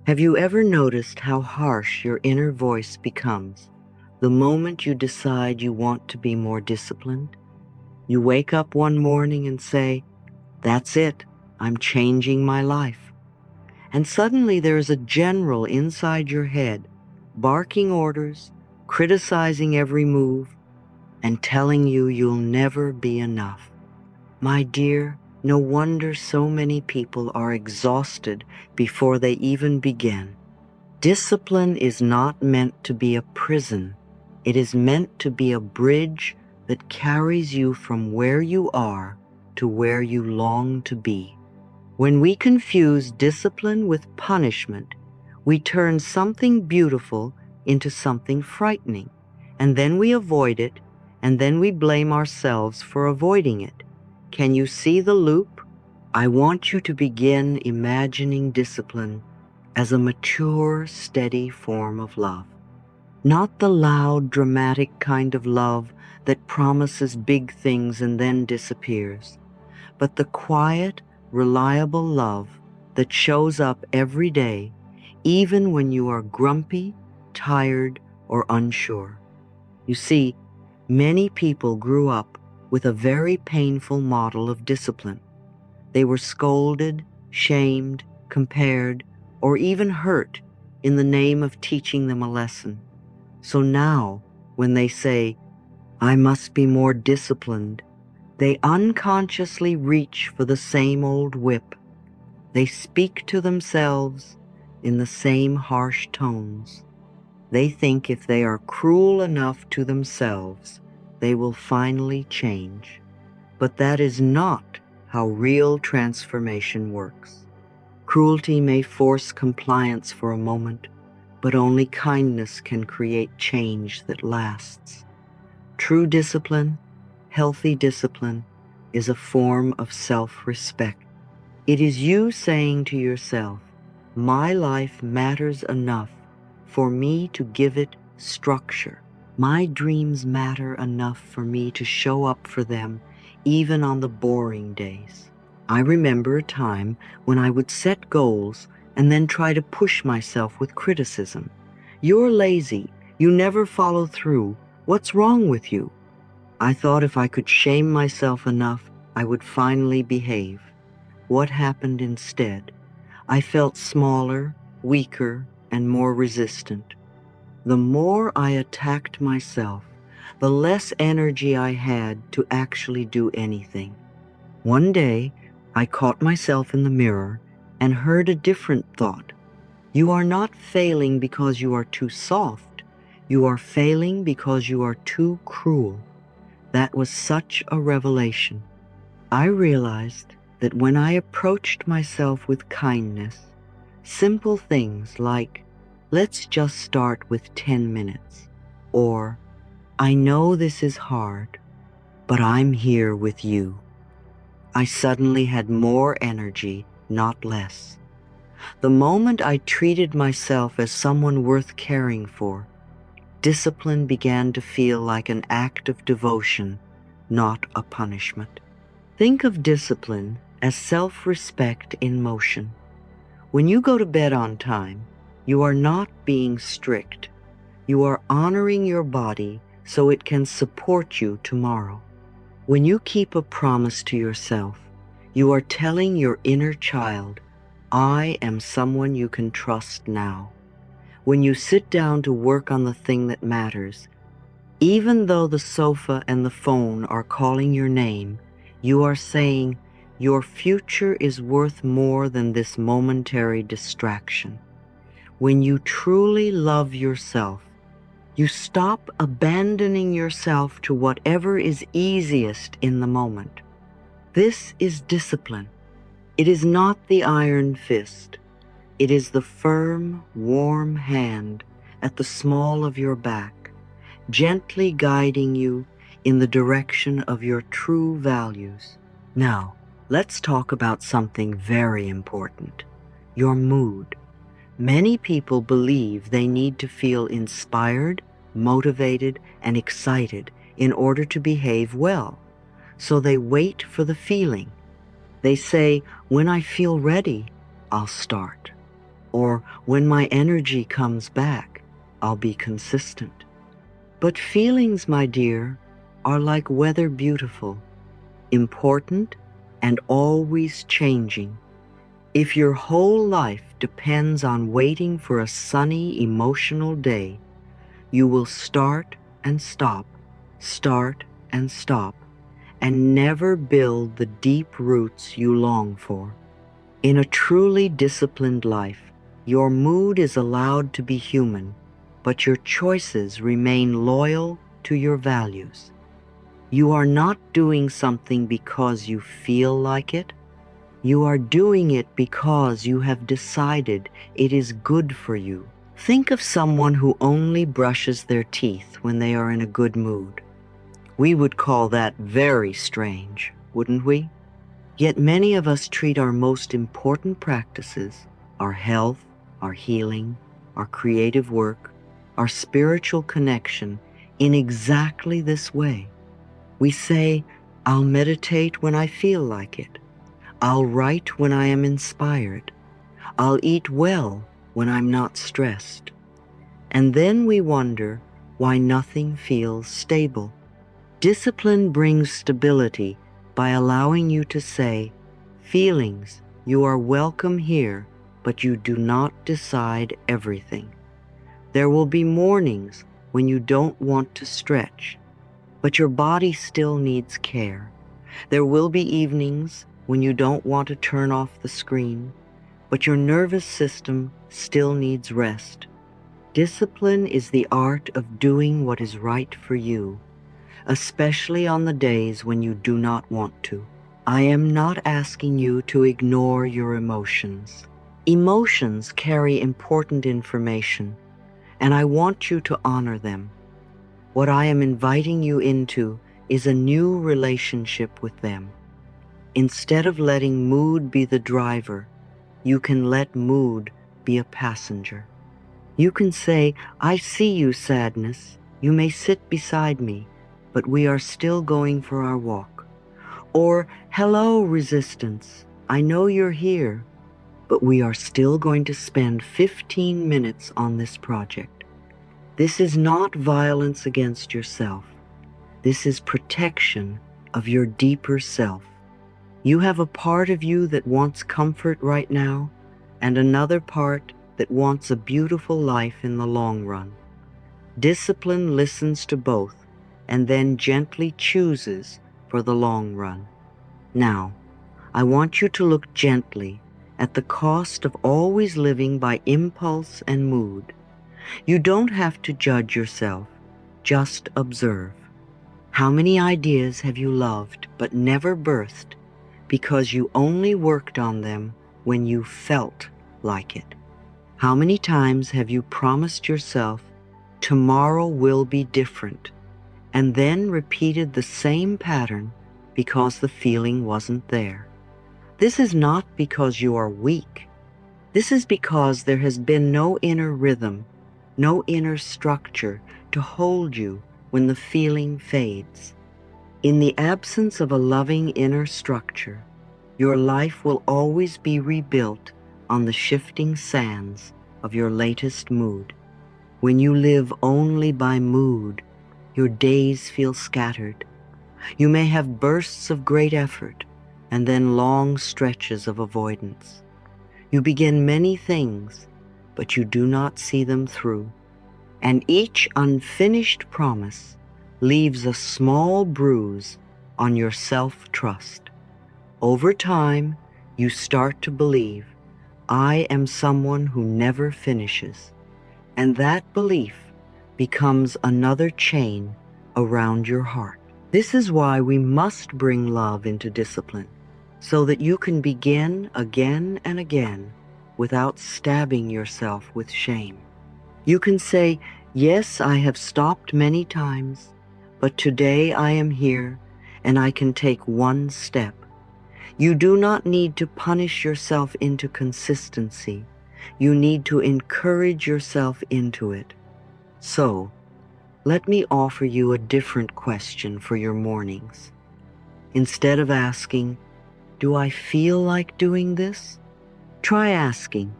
Have you ever noticed how harsh your inner voice becomes the moment you decide you want to be more disciplined? You wake up one morning and say, "That's it, I'm changing my life." And suddenly there is a general inside your head barking orders, criticizing every move, and telling you you'll never be enough. My dear, no wonder so many people are exhausted before they even begin. Discipline is not meant to be a prison. It is meant to be a bridge that carries you from where you are to where you long to be. When we confuse discipline with punishment, we turn something beautiful into something frightening, and then we avoid it, and then we blame ourselves for avoiding it. Can you see the loop? I want you to begin imagining discipline as a mature, steady form of love. Not the loud, dramatic kind of love that promises big things and then disappears, but the quiet, reliable love that shows up every day, even when you are grumpy, tired, or unsure. You see, many people grew up with a very painful model of discipline. They were scolded, shamed, compared, or even hurt in the name of teaching them a lesson. So now, when they say, "I must be more disciplined," they unconsciously reach for the same old whip. They speak to themselves in the same harsh tones. They think if they are cruel enough to themselves, they will finally change. But that is not how real transformation works. Cruelty may force compliance for a moment, but only kindness can create change that lasts. True discipline, healthy discipline, is a form of self-respect. It is you saying to yourself, "My life matters enough for me to give it structure. My dreams matter enough for me to show up for them even on the boring days." I remember a time when I would set goals and then try to push myself with criticism. "You're lazy. You never follow through. What's wrong with you?" I thought if I could shame myself enough, I would finally behave. What happened instead? I felt smaller, weaker, and more resistant. The more I attacked myself, the less energy I had to actually do anything. One day, I caught myself in the mirror and heard a different thought. "You are not failing because you are too soft. You are failing because you are too cruel." That was such a revelation. I realized that when I approached myself with kindness, simple things like, "Let's just start with 10 minutes," or, "I know this is hard, but I'm here with you," I suddenly had more energy, not less. The moment I treated myself as someone worth caring for, discipline began to feel like an act of devotion, not a punishment. Think of discipline as self-respect in motion. When you go to bed on time, you are not being strict. You are honoring your body so it can support you tomorrow. When you keep a promise to yourself, you are telling your inner child, "I am someone you can trust now." When you sit down to work on the thing that matters, even though the sofa and the phone are calling your name, you are saying, "Your future is worth more than this momentary distraction." When you truly love yourself, you stop abandoning yourself to whatever is easiest in the moment. This is discipline. It is not the iron fist. It is the firm, warm hand at the small of your back, gently guiding you in the direction of your true values. Now, let's talk about something very important: your mood. Many people believe they need to feel inspired, motivated, and excited in order to behave well. So they wait for the feeling. They say, "When I feel ready, I'll start." Or when my energy comes back, I'll be consistent. But feelings, my dear, are like weather, beautiful, important, and always changing. If your whole life depends on waiting for a sunny, emotional day, you will start and stop, and never build the deep roots you long for. In a truly disciplined life, your mood is allowed to be human, but your choices remain loyal to your values. You are not doing something because you feel like it. You are doing it because you have decided it is good for you. Think of someone who only brushes their teeth when they are in a good mood. We would call that very strange, wouldn't we? Yet many of us treat our most important practices, our health, our healing, our creative work, our spiritual connection, in exactly this way. We say, I'll meditate when I feel like it. I'll write when I am inspired. I'll eat well when I'm not stressed. And then we wonder why nothing feels stable. Discipline brings stability by allowing you to say, feelings, you are welcome here, but you do not decide everything. There will be mornings when you don't want to stretch, but your body still needs care. There will be evenings when you don't want to turn off the screen, but your nervous system still needs rest. Discipline is the art of doing what is right for you, especially on the days when you do not want to. I am not asking you to ignore your emotions. Emotions carry important information, and I want you to honor them. What I am inviting you into is a new relationship with them. Instead of letting mood be the driver, you can let mood be a passenger. You can say, I see you, sadness. You may sit beside me, but we are still going for our walk. Or, hello, resistance. I know you're here, but we are still going to spend 15 minutes on this project. This is not violence against yourself. This is protection of your deeper self. You have a part of you that wants comfort right now, and another part that wants a beautiful life in the long run. Discipline listens to both and then gently chooses for the long run. Now, I want you to look gently at the cost of always living by impulse and mood. You don't have to judge yourself, just observe. How many ideas have you loved but never birthed because you only worked on them when you felt like it? How many times have you promised yourself, tomorrow will be different, and then repeated the same pattern because the feeling wasn't there? This is not because you are weak. This is because there has been no inner rhythm, no inner structure to hold you when the feeling fades. In the absence of a loving inner structure, your life will always be rebuilt on the shifting sands of your latest mood. When you live only by mood, your days feel scattered. You may have bursts of great effort and then long stretches of avoidance. You begin many things, but you do not see them through. And each unfinished promise leaves a small bruise on your self-trust. Over time, you start to believe, I am someone who never finishes. And that belief becomes another chain around your heart. This is why we must bring love into discipline, so that you can begin again and again without stabbing yourself with shame. You can say, yes, I have stopped many times, but today I am here and I can take one step. You do not need to punish yourself into consistency. You need to encourage yourself into it. So, let me offer you a different question for your mornings. Instead of asking, do I feel like doing this? Try asking,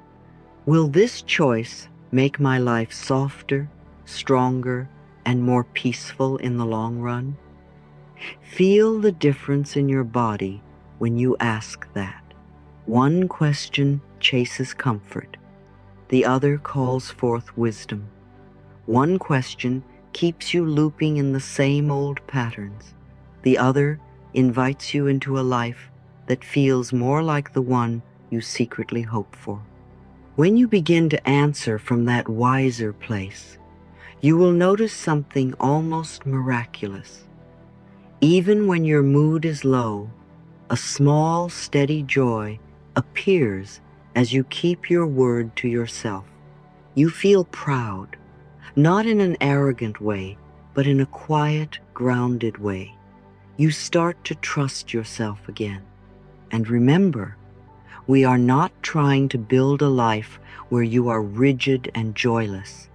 Will this choice make my life softer, stronger, and more peaceful in the long run? Feel the difference in your body when you ask that. One question chases comfort. The other calls forth wisdom. One question keeps you looping in the same old patterns. The other invites you into a life that feels more like the one you secretly hope for. When you begin to answer from that wiser place, you will notice something almost miraculous. Even when your mood is low, a small, steady joy appears as you keep your word to yourself. You feel proud, not in an arrogant way, but in a quiet, grounded way. You start to trust yourself again. And remember, we are not trying to build a life where you are rigid and joyless.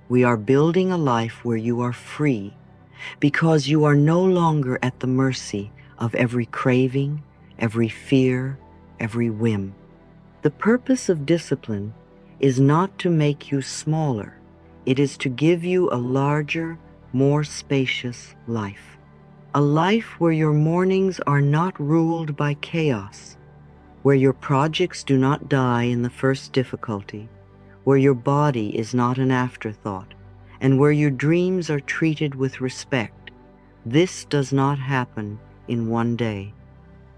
We are building a life where you are free, because you are no longer at the mercy of every craving, every fear, every whim. The purpose of discipline is not to make you smaller. It is to give you a larger, more spacious life. A life where your mornings are not ruled by chaos, where your projects do not die in the first difficulty, where your body is not an afterthought, and where your dreams are treated with respect. This does not happen in one day.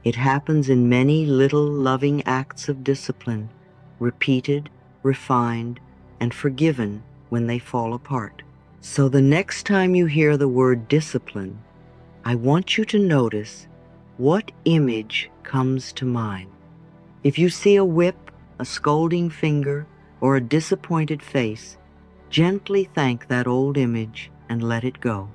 It happens in many little loving acts of discipline, repeated, refined, and forgiven when they fall apart. So the next time you hear the word discipline, I want you to notice what image comes to mind. If you see a whip, a scolding finger, or a disappointed face, gently thank that old image and let it go.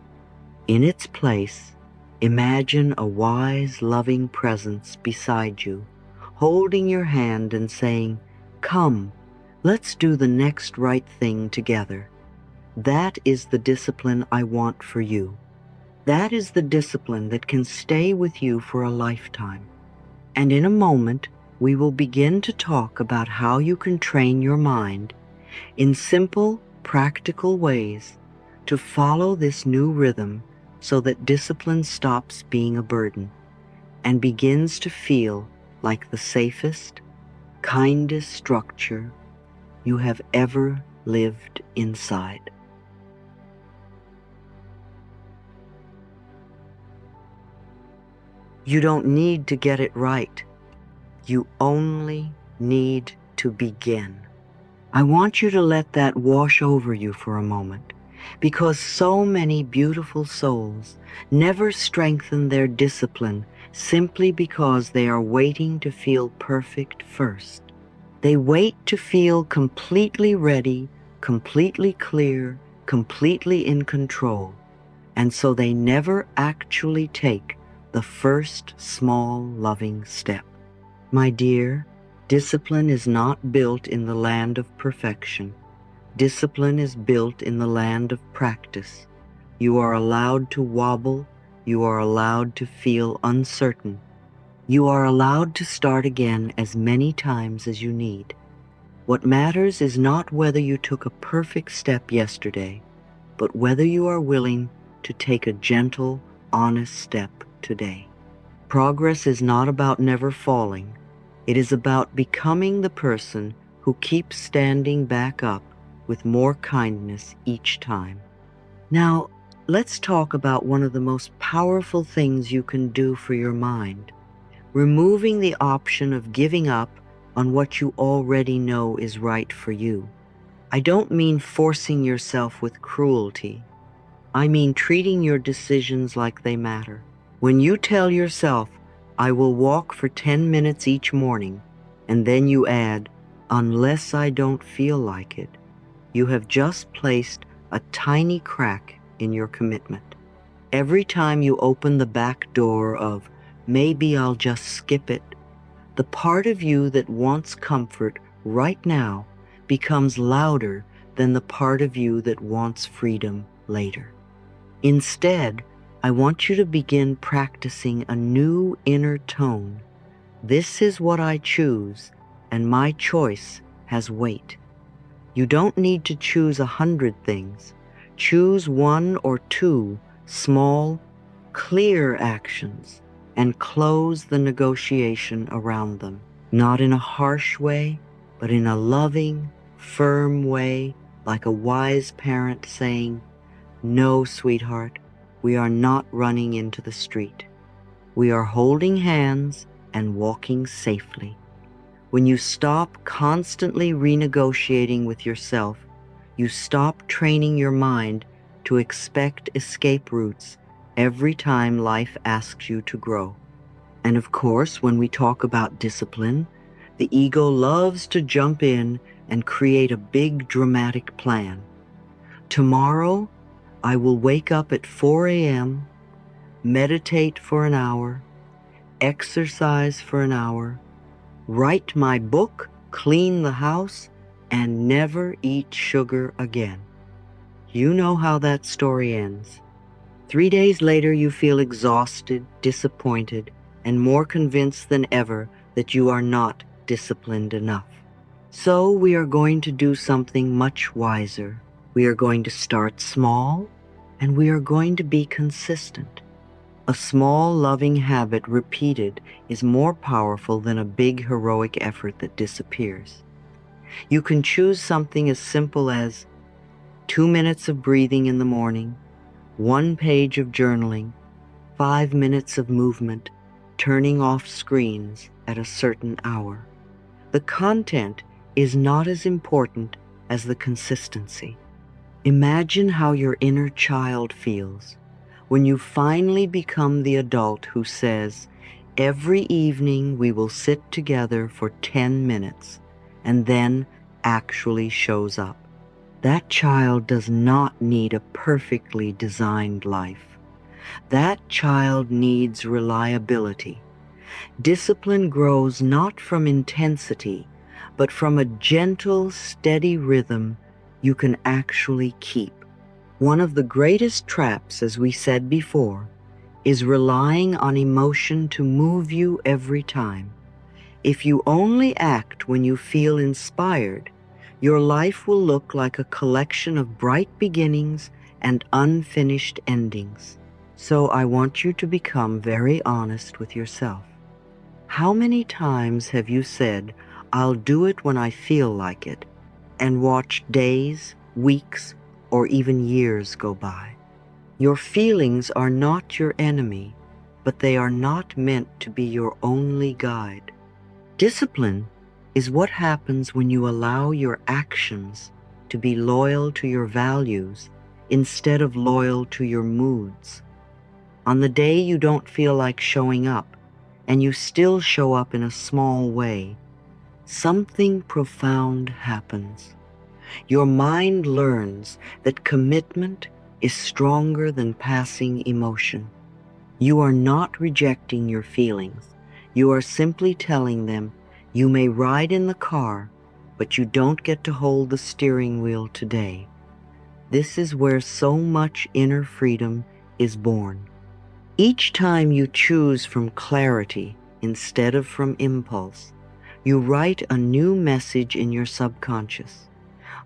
In its place, imagine a wise, loving presence beside you, holding your hand and saying, "Come, let's do the next right thing together." That is the discipline I want for you. That is the discipline that can stay with you for a lifetime. And in a moment, we will begin to talk about how you can train your mind in simple, practical ways to follow this new rhythm so that discipline stops being a burden and begins to feel like the safest, kindest structure you have ever lived inside. You don't need to get it right. You only need to begin. I want you to let that wash over you for a moment, because so many beautiful souls never strengthen their discipline simply because they are waiting to feel perfect first. They wait to feel completely ready, completely clear, completely in control, and so they never actually take the first small loving step. My dear, discipline is not built in the land of perfection. Discipline is built in the land of practice. You are allowed to wobble. You are allowed to feel uncertain. You are allowed to start again as many times as you need. What matters is not whether you took a perfect step yesterday, but whether you are willing to take a gentle, honest step today. Progress is not about never falling. It is about becoming the person who keeps standing back up with more kindness each time. Now, let's talk about one of the most powerful things you can do for your mind: removing the option of giving up on what you already know is right for you. I don't mean forcing yourself with cruelty. I mean treating your decisions like they matter. When you tell yourself, "I will walk for 10 minutes each morning," and then you add, "unless I don't feel like it," you have just placed a tiny crack in your commitment. Every time you open the back door of, "maybe I'll just skip it," the part of you that wants comfort right now becomes louder than the part of you that wants freedom later. Instead, I want you to begin practicing a new inner tone. This is what I choose, and my choice has weight. You don't need to choose 100 things. Choose 1 or 2 small, clear actions and close the negotiation around them. Not in a harsh way, but in a loving, firm way, like a wise parent saying, "No, sweetheart, we are not running into the street. We are holding hands and walking safely." When you stop constantly renegotiating with yourself, you stop training your mind to expect escape routes every time life asks you to grow. And of course, when we talk about discipline, the ego loves to jump in and create a big dramatic plan. Tomorrow, I will wake up at 4 a.m., meditate for an hour, exercise for an hour, write my book, clean the house, and never eat sugar again. You know how that story ends. 3 days later, you feel exhausted, disappointed, and more convinced than ever that you are not disciplined enough. So we are going to do something much wiser. We are going to start small, and we are going to be consistent. A small, loving habit repeated is more powerful than a big, heroic effort that disappears. You can choose something as simple as 2 minutes of breathing in the morning, 1 page of journaling, 5 minutes of movement, turning off screens at a certain hour. The content is not as important as the consistency. Imagine how your inner child feels when you finally become the adult who says, "Every evening we will sit together for 10 minutes," and then actually shows up. That child does not need a perfectly designed life. That child needs reliability. Discipline grows not from intensity, but from a gentle, steady rhythm you can actually keep. One of the greatest traps, as we said before, is relying on emotion to move you every time. If you only act when you feel inspired, your life will look like a collection of bright beginnings and unfinished endings. So I want you to become very honest with yourself. How many times have you said, "I'll do it when I feel like it," and watched days, weeks, or even years go by? Your feelings are not your enemy, but they are not meant to be your only guide. Discipline is what happens when you allow your actions to be loyal to your values instead of loyal to your moods. On the day you don't feel like showing up, and you still show up in a small way, something profound happens. Your mind learns that commitment is stronger than passing emotion. You are not rejecting your feelings. You are simply telling them, "You may ride in the car, but you don't get to hold the steering wheel today." This is where so much inner freedom is born. Each time you choose from clarity instead of from impulse, you write a new message in your subconscious.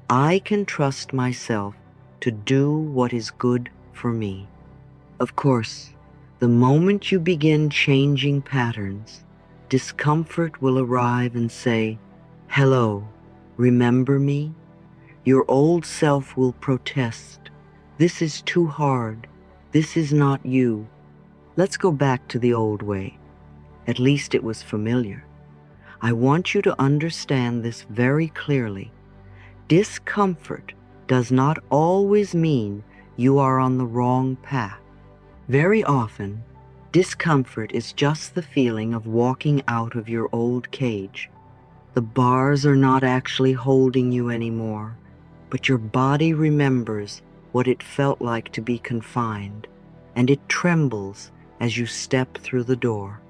I can trust myself to do what is good for me. Of course, the moment you begin changing patterns, discomfort will arrive and say, "Hello, remember me?" Your old self will protest. "This is too hard. This is not you. Let's go back to the old way. At least it was familiar." I want you to understand this very clearly. Discomfort does not always mean you are on the wrong path. Very often, discomfort is just the feeling of walking out of your old cage. The bars are not actually holding you anymore, but your body remembers what it felt like to be confined, and it trembles as you step through the door.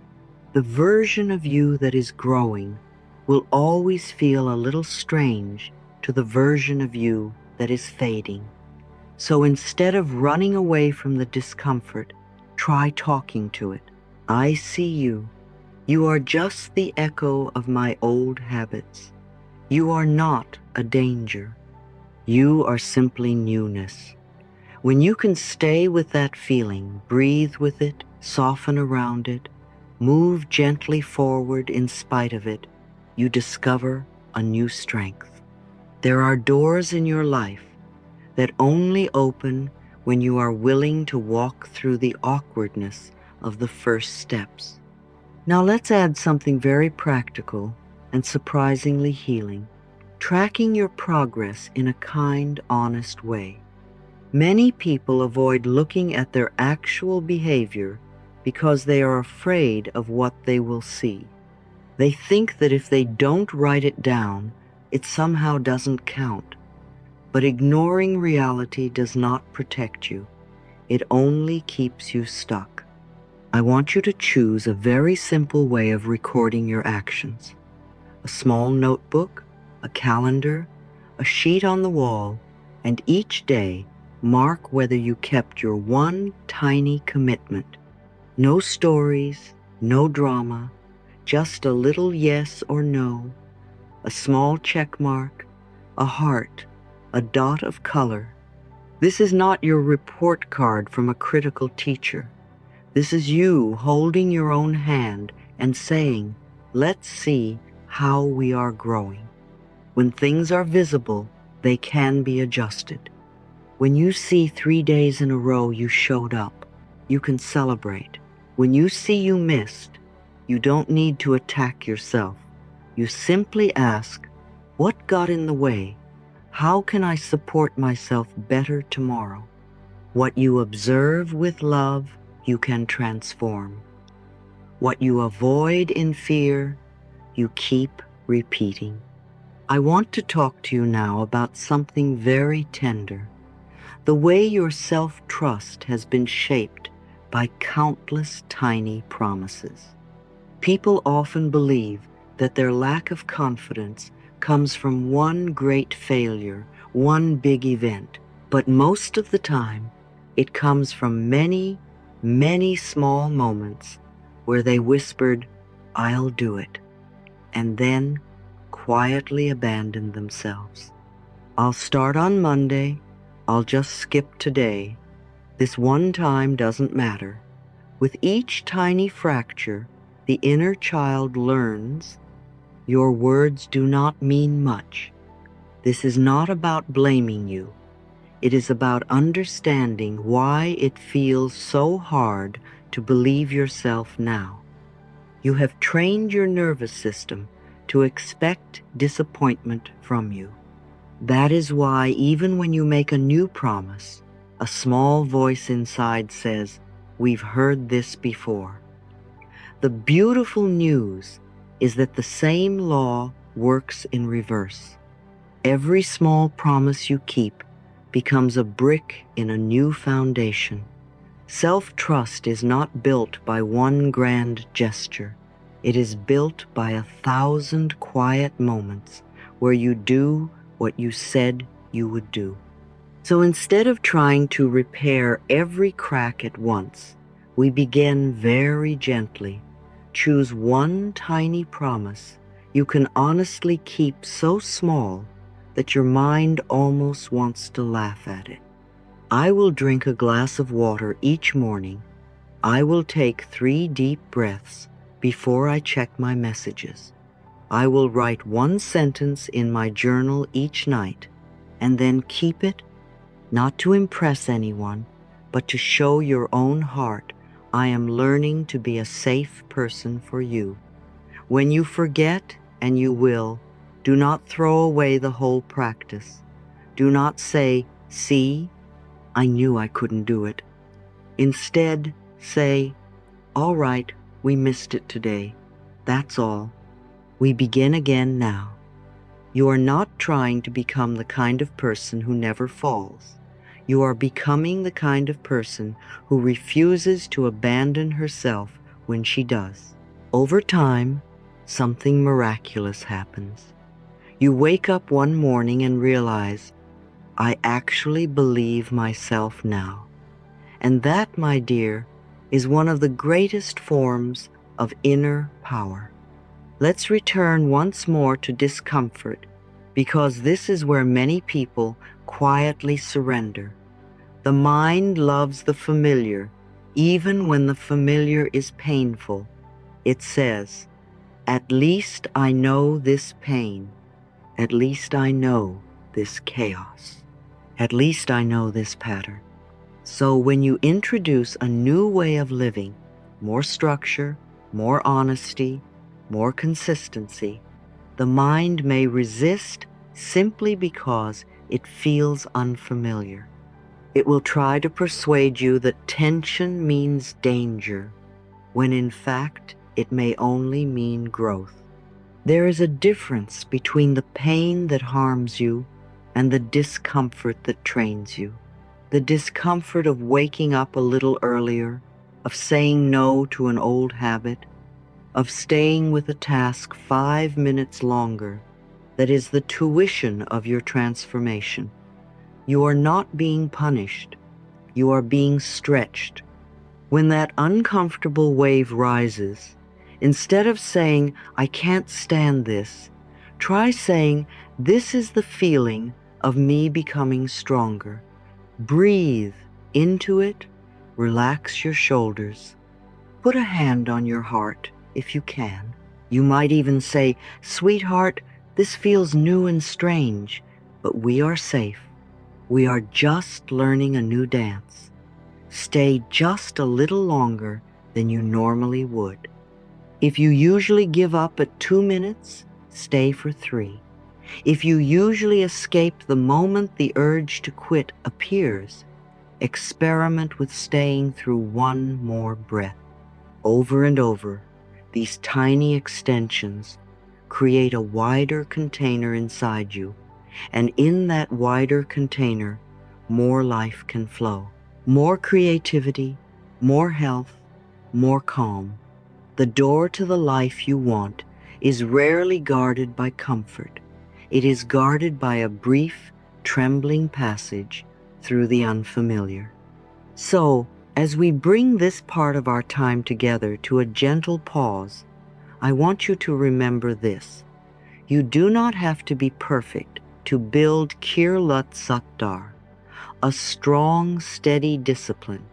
The version of you that is growing will always feel a little strange to the version of you that is fading. So instead of running away from the discomfort, try talking to it. "I see you. You are just the echo of my old habits. You are not a danger. You are simply newness. When you can stay with that feeling, breathe with it, soften around it, move gently forward in spite of it, you discover a new strength. There are doors in your life that only open when you are willing to walk through the awkwardness of the first steps. Now let's add something very practical and surprisingly healing: tracking your progress in a kind, honest way. Many people avoid looking at their actual behavior because they are afraid of what they will see. They think that if they don't write it down, it somehow doesn't count. But ignoring reality does not protect you. It only keeps you stuck. I want you to choose a very simple way of recording your actions. A small notebook, a calendar, a sheet on the wall, and each day mark whether you kept your one tiny commitment. No stories, no drama, just a little yes or no, a small check mark, a heart, a dot of color. This is not your report card from a critical teacher. This is you holding your own hand and saying, let's see how we are growing. When things are visible, they can be adjusted. When you see 3 days in a row you showed up, you can celebrate. When you see you missed, you don't need to attack yourself. You simply ask, what got in the way? How can I support myself better tomorrow? What you observe with love, you can transform. What you avoid in fear, you keep repeating. I want to talk to you now about something very tender. The way your self-trust has been shaped by countless tiny promises. People often believe that their lack of confidence comes from one great failure, one big event, but most of the time, it comes from many, many small moments where they whispered, I'll do it, and then quietly abandoned themselves. I'll start on Monday. I'll just skip today. This one time doesn't matter. With each tiny fracture, the inner child learns, your words do not mean much. This is not about blaming you. It is about understanding why it feels so hard to believe yourself now. You have trained your nervous system to expect disappointment from you. That is why even when you make a new promise, a small voice inside says, we've heard this before. The beautiful news is that the same law works in reverse. Every small promise you keep becomes a brick in a new foundation. Self-trust is not built by one grand gesture. It is built by 1,000 quiet moments where you do what you said you would do. So instead of trying to repair every crack at once, we begin very gently. Choose one tiny promise you can honestly keep so small that your mind almost wants to laugh at it. I will drink a glass of water each morning. I will take 3 deep breaths before I check my messages. I will write one sentence in my journal each night and then keep it, not to impress anyone, but to show your own heart I am learning to be a safe person for you. When you forget, and you will, do not throw away the whole practice. Do not say, see, I knew I couldn't do it. Instead, say, all right, we missed it today. That's all. We begin again now. You are not trying to become the kind of person who never falls. You are becoming the kind of person who refuses to abandon herself when she does. Over time, something miraculous happens. You wake up one morning and realize, I actually believe myself now. And that, my dear, is one of the greatest forms of inner power. Let's return once more to discomfort because this is where many people quietly surrender. The mind loves the familiar, even when the familiar is painful. It says, "At least I know this pain. At least I know this chaos. At least I know this pattern." So when you introduce a new way of living, more structure, more honesty, more consistency, the mind may resist simply because it feels unfamiliar. It will try to persuade you that tension means danger, when in fact it may only mean growth. There is a difference between the pain that harms you and the discomfort that trains you. The discomfort of waking up a little earlier, of saying no to an old habit, of staying with a task 5 minutes longer, that is the tuition of your transformation. You are not being punished. You are being stretched. When that uncomfortable wave rises, instead of saying, "I can't stand this," try saying, "This is the feeling of me becoming stronger." Breathe into it, relax your shoulders. Put a hand on your heart if you can. You might even say, "Sweetheart, this feels new and strange, but we are safe. We are just learning a new dance. Stay just a little longer than you normally would. If you usually give up at 2 minutes, stay for 3. If you usually escape the moment the urge to quit appears, experiment with staying through one more breath." Over and over, these tiny extensions create a wider container inside you, and in that wider container, more life can flow. More creativity, more health, more calm. The door to the life you want is rarely guarded by comfort. It is guarded by a brief, trembling passage through the unfamiliar. So, as we bring this part of our time together to a gentle pause, I want you to remember this. You do not have to be perfect to build Kirlat Sattar, a strong, steady discipline.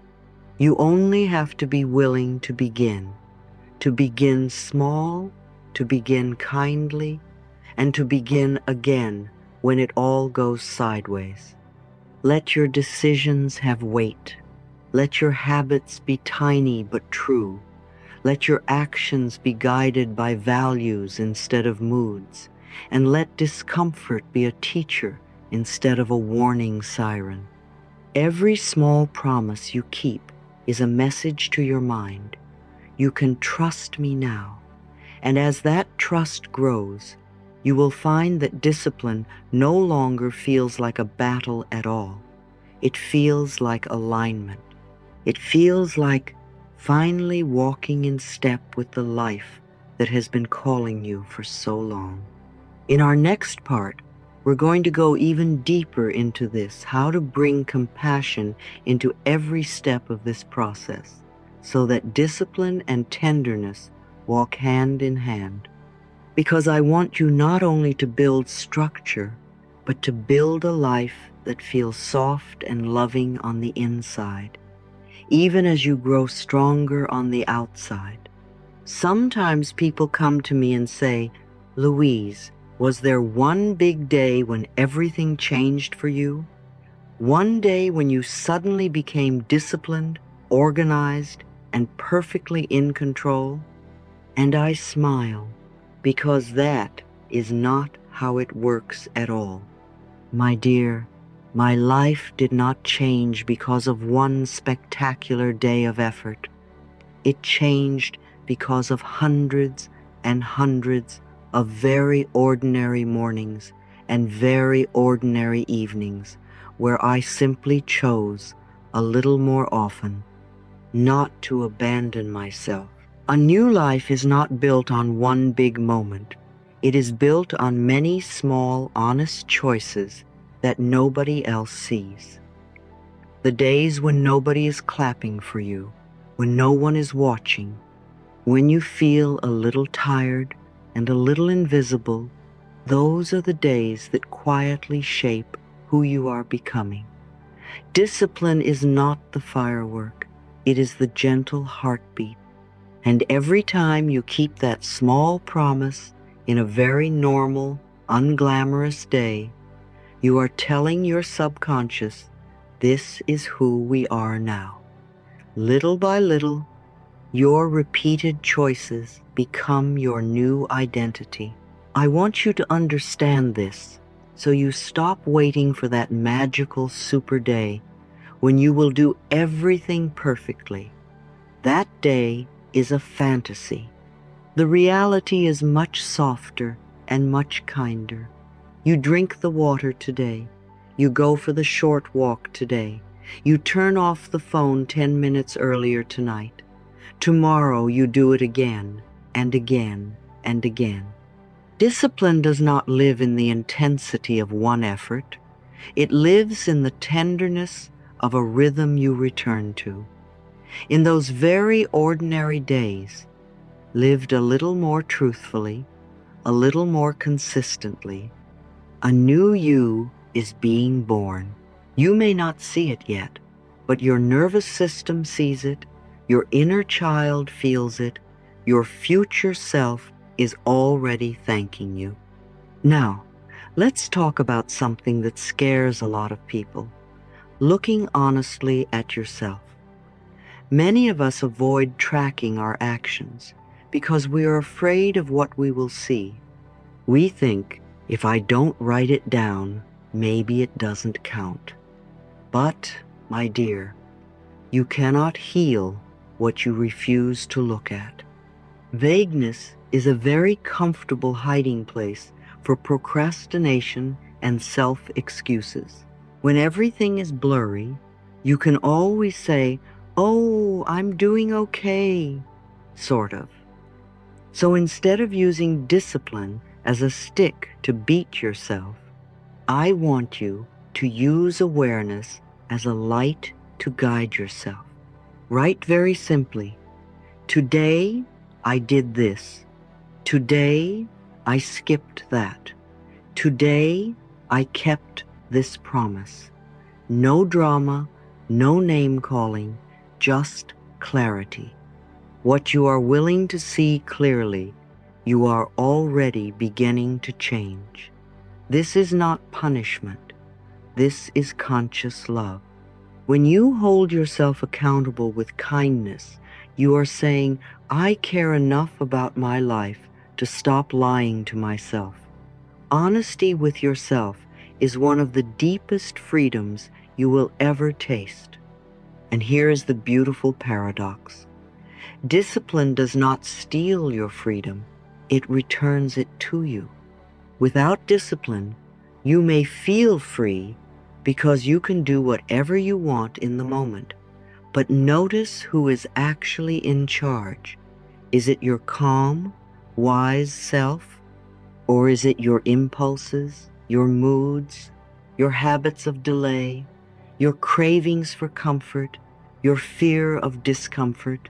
You only have to be willing to begin small, to begin kindly, and to begin again when it all goes sideways. Let your decisions have weight. Let your habits be tiny but true. Let your actions be guided by values instead of moods. And let discomfort be a teacher instead of a warning siren. Every small promise you keep is a message to your mind. You can trust me now. And as that trust grows, you will find that discipline no longer feels like a battle at all. It feels like alignment. It feels like finally walking in step with the life that has been calling you for so long. In our next part, we're going to go even deeper into this, how to bring compassion into every step of this process, so that discipline and tenderness walk hand in hand. Because I want you not only to build structure, but to build a life that feels soft and loving on the inside, even as you grow stronger on the outside. Sometimes people come to me and say, "Louise, was there one big day when everything changed for you? One day when you suddenly became disciplined, organized, and perfectly in control?" And I smile, because that is not how it works at all. My dear, my life did not change because of one spectacular day of effort. It changed because of hundreds and hundreds of very ordinary mornings and very ordinary evenings where I simply chose a little more often not to abandon myself. A new life is not built on one big moment. It is built on many small, honest choices that nobody else sees. The days when nobody is clapping for you, when no one is watching, when you feel a little tired and a little invisible, Those are the days that quietly shape who you are becoming. Discipline is not the firework. It is the gentle heartbeat. And every time you keep that small promise in a very normal, unglamorous day, you are telling your subconscious, this is who we are now. Little by little, your repeated choices become your new identity. I want you to understand this so you stop waiting for that magical super day when you will do everything perfectly. That day is a fantasy. The reality is much softer and much kinder. You drink the water today. You go for the short walk today. You turn off the phone 10 minutes earlier tonight. Tomorrow you do it again and again and again. Discipline does not live in the intensity of one effort. It lives in the tenderness of a rhythm you return to. In those very ordinary days, lived a little more truthfully, a little more consistently, a new you is being born. You may not see it yet, but your nervous system sees it, your inner child feels it, your future self is already thanking you. Now, let's talk about something that scares a lot of people: looking honestly at yourself. Many of us avoid tracking our actions because we are afraid of what we will see. We think, if I don't write it down, maybe it doesn't count. But, my dear, you cannot heal what you refuse to look at. Vagueness is a very comfortable hiding place for procrastination and self-excuses. When everything is blurry, you can always say, "Oh, I'm doing okay," sort of. So instead of using discipline as a stick to beat yourself, I want you to use awareness as a light to guide yourself. Write very simply, today I did this. Today I skipped that. Today I kept this promise. No drama, no name calling, just clarity. What you are willing to see clearly, you are already beginning to change. This is not punishment. This is conscious love. When you hold yourself accountable with kindness, you are saying, I care enough about my life to stop lying to myself. Honesty with yourself is one of the deepest freedoms you will ever taste. And here is the beautiful paradox. Discipline does not steal your freedom, it returns it to you. Without discipline, you may feel free because you can do whatever you want in the moment. But notice who is actually in charge. Is it your calm, wise self? Or is it your impulses, your moods, your habits of delay, your cravings for comfort, your fear of discomfort?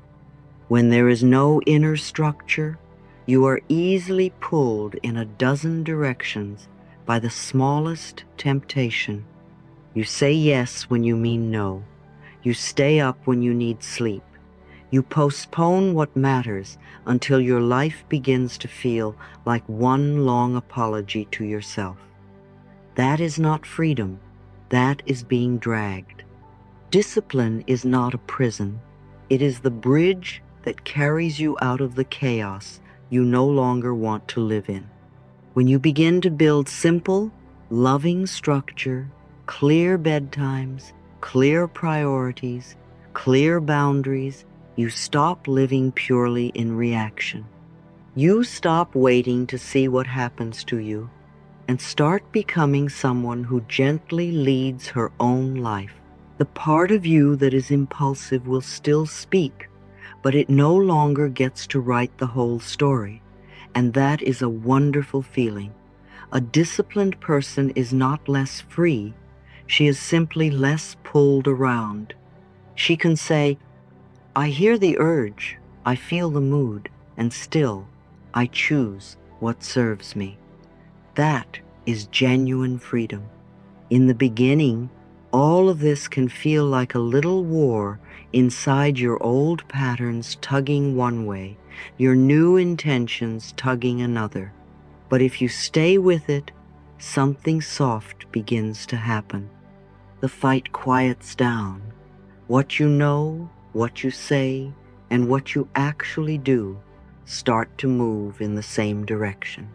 When there is no inner structure, you are easily pulled in a dozen directions by the smallest temptation. You say yes when you mean no. You stay up when you need sleep. You postpone what matters until your life begins to feel like one long apology to yourself. That is not freedom. That is being dragged. Discipline is not a prison. It is the bridge that carries you out of the chaos you no longer want to live in. When you begin to build simple, loving structure, clear bedtimes, clear priorities, clear boundaries, you stop living purely in reaction. You stop waiting to see what happens to you and start becoming someone who gently leads her own life. The part of you that is impulsive will still speak, but it no longer gets to write the whole story, and that is a wonderful feeling. A disciplined person is not less free, she is simply less pulled around. She can say, I hear the urge, I feel the mood, and still, I choose what serves me. That is genuine freedom. In the beginning, all of this can feel like a little war inside your old patterns tugging one way, your new intentions tugging another. But if you stay with it, something soft begins to happen. The fight quiets down. What you know, what you say, and what you actually do start to move in the same direction.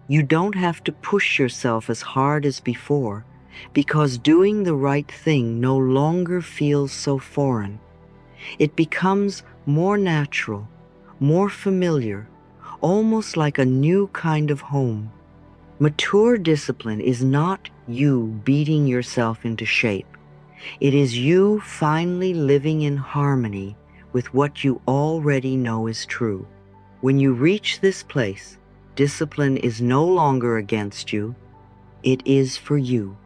You don't have to push yourself as hard as before, because doing the right thing no longer feels so foreign. It becomes more natural, more familiar, almost like a new kind of home. Mature discipline is not you beating yourself into shape. It is you finally living in harmony with what you already know is true. When you reach this place, discipline is no longer against you. It is for you.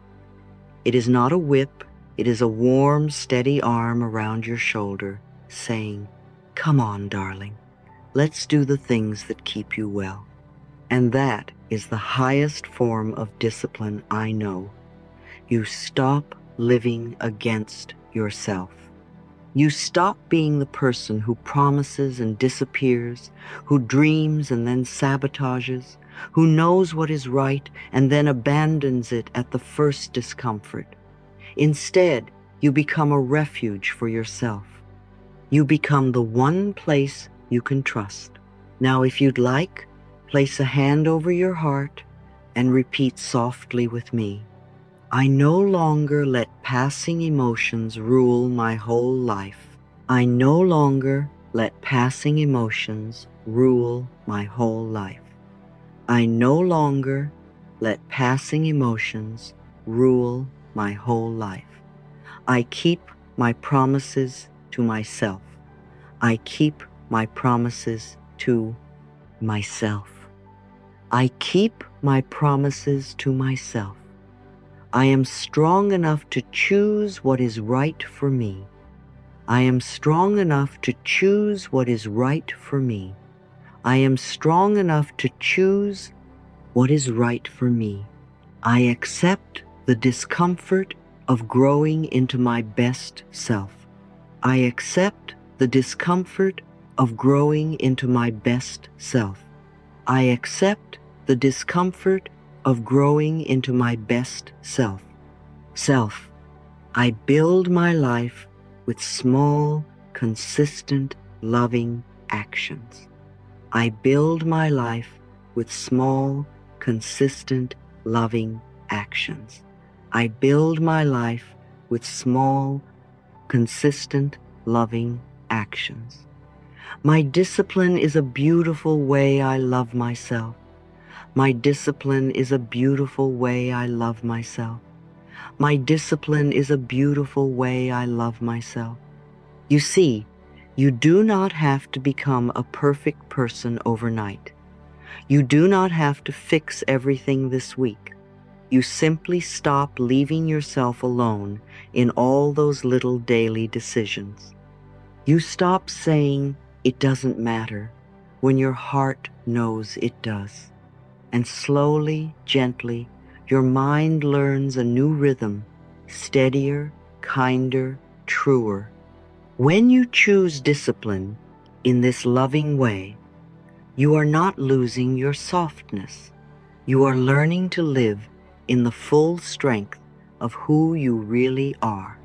It is not a whip. It is a warm, steady arm around your shoulder, saying, "Come on, darling. Let's do the things that keep you well." And that is the highest form of discipline I know. You stop living against yourself. You stop being the person who promises and disappears, who dreams and then sabotages, who knows what is right and then abandons it at the first discomfort. Instead, you become a refuge for yourself. You become the one place you can trust. Now, if you'd like, place a hand over your heart and repeat softly with me. I no longer let passing emotions rule my whole life. I no longer let passing emotions rule my whole life. I no longer let passing emotions rule my whole life. I keep my promises to myself. I keep my promises to myself. I keep my promises to myself. I am strong enough to choose what is right for me. I am strong enough to choose what is right for me. I am strong enough to choose what is right for me. I accept the discomfort of growing into my best self. I accept the discomfort of growing into my best self. I accept the discomfort of growing into my best self. Self. I build my life with small, consistent, loving actions. I build my life with small, consistent, loving actions. I build my life with small, consistent, loving actions. My discipline is a beautiful way I love myself. My discipline is a beautiful way I love myself. My discipline is a beautiful way I love myself. You see, you do not have to become a perfect person overnight. You do not have to fix everything this week. You simply stop leaving yourself alone in all those little daily decisions. You stop saying it doesn't matter when your heart knows it does. And slowly, gently, your mind learns a new rhythm, steadier, kinder, truer. When you choose discipline in this loving way, you are not losing your softness. You are learning to live in the full strength of who you really are.